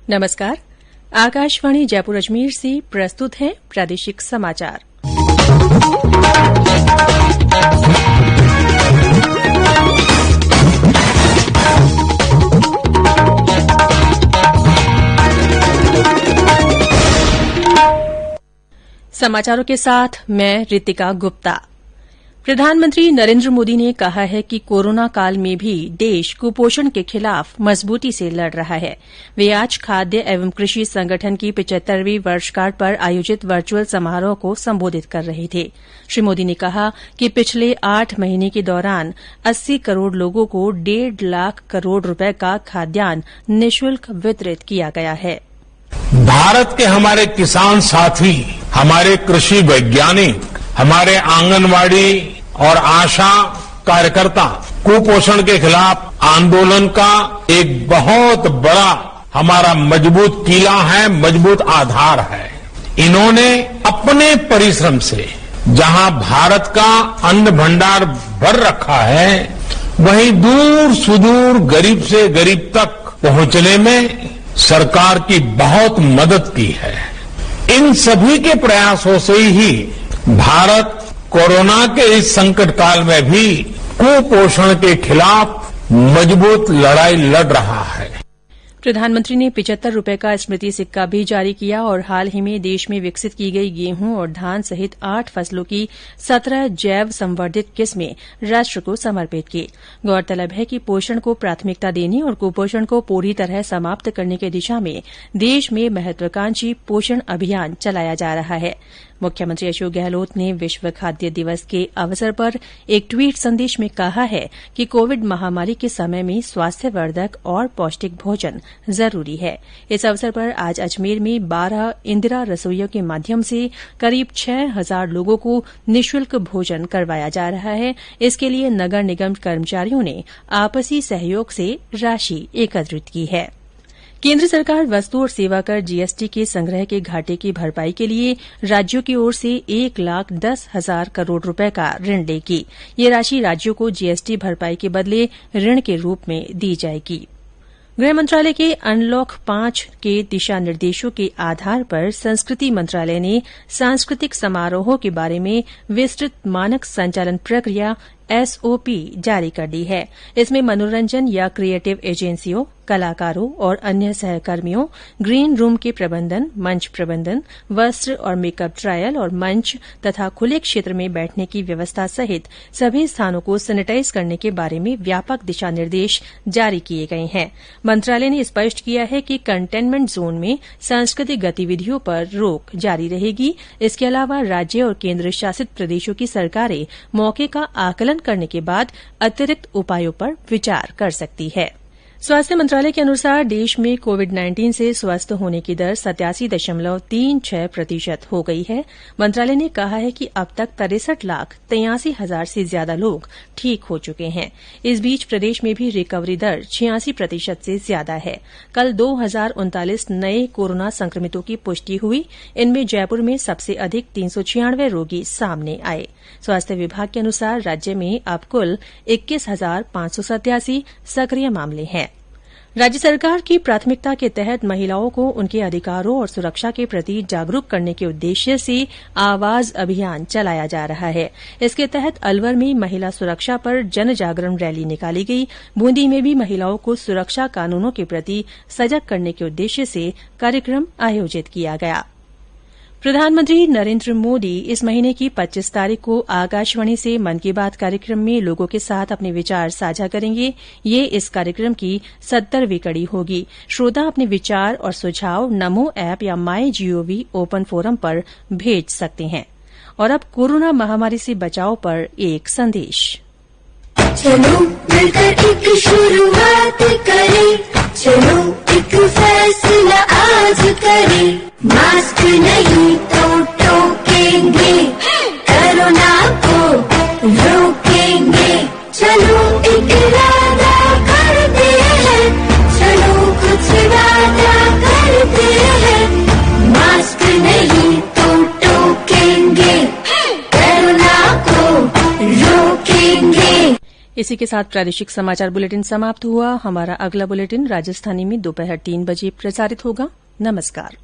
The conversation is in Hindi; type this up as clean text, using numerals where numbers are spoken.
नमस्कार। आकाशवाणी जयपुर अजमेर से प्रस्तुत है प्रादेशिक समाचार। समाचारों के साथ मैं रितिका गुप्ता। प्रधानमंत्री नरेन्द्र मोदी ने कहा है कि कोरोना काल में भी देश कुपोषण के खिलाफ मजबूती से लड़ रहा है। वे आज खाद्य एवं कृषि संगठन की 75वीं वर्षगांठ पर आयोजित वर्चुअल समारोह को संबोधित कर रहे थे। श्री मोदी ने कहा कि पिछले 8 महीने के दौरान 80 करोड़ लोगों को 1.5 लाख करोड़ रुपए का खाद्यान्न निःशुल्क वितरित किया गया है। भारत के हमारे किसान साथी, हमारे कृषि वैज्ञानिक, हमारे आंगनवाड़ी और आशा कार्यकर्ता कुपोषण के खिलाफ आंदोलन का एक बहुत बड़ा हमारा मजबूत किला है, मजबूत आधार है। इन्होंने अपने परिश्रम से जहां भारत का अन्न भंडार भर रखा है, वहीं दूर सुदूर गरीब से गरीब तक पहुंचने में सरकार की बहुत मदद की है। इन सभी के प्रयासों से ही भारत कोरोना के इस संकट काल में भी कुपोषण के खिलाफ मजबूत लड़ाई लड़ रहा है। प्रधानमंत्री ने 75 रुपए का स्मृति सिक्का भी जारी किया और हाल ही में देश में विकसित की गई गेहूं और धान सहित 8 फसलों की 17 जैव संवर्धित किस्में राष्ट्र को समर्पित की। गौरतलब है कि पोषण को प्राथमिकता देने और कुपोषण को पूरी तरह समाप्त करने की दिशा में देश में महत्वाकांक्षी पोषण अभियान चलाया जा रहा है। मुख्यमंत्री अशोक गहलोत ने विश्व खाद्य दिवस के अवसर पर एक ट्वीट संदेश में कहा है कि कोविड महामारी के समय में स्वास्थ्यवर्धक और पौष्टिक भोजन जरूरी है। इस अवसर पर आज अजमेर में 12 इंदिरा रसोइयों के माध्यम से करीब 6,000 लोगों को निःशुल्क भोजन करवाया जा रहा है। इसके लिए नगर निगम कर्मचारियों ने आपसी सहयोग से राशि एकत्रित की है। केंद्र सरकार वस्तु और सेवा कर जीएसटी के संग्रह के घाटे की भरपाई के लिए राज्यों की ओर से 1,10,000 करोड़ रुपए का ऋण लेगी। ये राशि राज्यों को जीएसटी भरपाई के बदले ऋण के रूप में दी जाएगी। गृह मंत्रालय के अनलॉक 5 के दिशा निर्देशों के आधार पर संस्कृति मंत्रालय ने सांस्कृतिक समारोहों के बारे में विस्तृत मानक संचालन प्रक्रिया एसओपी जारी कर दी है। इसमें मनोरंजन या क्रिएटिव एजेंसियों, कलाकारों और अन्य सहकर्मियों, ग्रीन रूम के प्रबंधन, मंच प्रबंधन, वस्त्र और मेकअप ट्रायल और मंच तथा खुले क्षेत्र में बैठने की व्यवस्था सहित सभी स्थानों को सैनिटाइज करने के बारे में व्यापक दिशा निर्देश जारी किए गए हैं। मंत्रालय ने स्पष्ट किया है कि कंटेनमेंट जोन में सांस्कृतिक गतिविधियों पर रोक जारी रहेगी। इसके अलावा राज्य और केंद्र शासित प्रदेशों की सरकारें मौके का आकलन करने के बाद अतिरिक्त उपायों पर विचार कर सकती है। स्वास्थ्य मंत्रालय के अनुसार देश में कोविड-19 से स्वस्थ होने की दर 87.36% हो गई है। मंत्रालय ने कहा है कि अब तक 63,83,000 से ज्यादा लोग ठीक हो चुके हैं। इस बीच प्रदेश में भी रिकवरी दर 86% से ज्यादा है। कल 2,039 नए कोरोना संक्रमितों की पुष्टि हुई। इनमें जयपुर में सबसे अधिक 396 रोगी सामने आए। स्वास्थ्य विभाग के अनुसार राज्य में अब कुल 21,587 सक्रिय मामले हैं। राज्य सरकार की प्राथमिकता के तहत महिलाओं को उनके अधिकारों और सुरक्षा के प्रति जागरूक करने के उद्देश्य से आवाज अभियान चलाया जा रहा है। इसके तहत अलवर में महिला सुरक्षा पर जन जागरण रैली निकाली गई। बूंदी में भी महिलाओं को सुरक्षा कानूनों के प्रति सजग करने के उद्देश्य से कार्यक्रम आयोजित किया गया। प्रधानमंत्री नरेन्द्र मोदी इस महीने की 25 तारीख को आकाशवाणी से मन की बात कार्यक्रम में लोगों के साथ अपने विचार साझा करेंगे। ये इस कार्यक्रम की 70वीं कड़ी होगी। श्रोता अपने विचार और सुझाव नमो ऐप या माई जीओवी ओपन फोरम पर भेज सकते हैं। और अब कोरोना महामारी से बचाव पर एक संदेश। चलो मिलकर एक शुरुआत करें, चलो एक फैसला आज करें, मास्क नहीं तो टोकेंगे, कोरोना को रोकेंगे, चलो एक वादा करते हैं, चलो कुछ वादा करते हैं, मास्क नहीं तो टोकेंगे, कोरोना को रोकेंगे। इसी के साथ प्रादेशिक समाचार बुलेटिन समाप्त हुआ। हमारा अगला बुलेटिन राजस्थानी में दोपहर 3 बजे प्रसारित होगा। नमस्कार।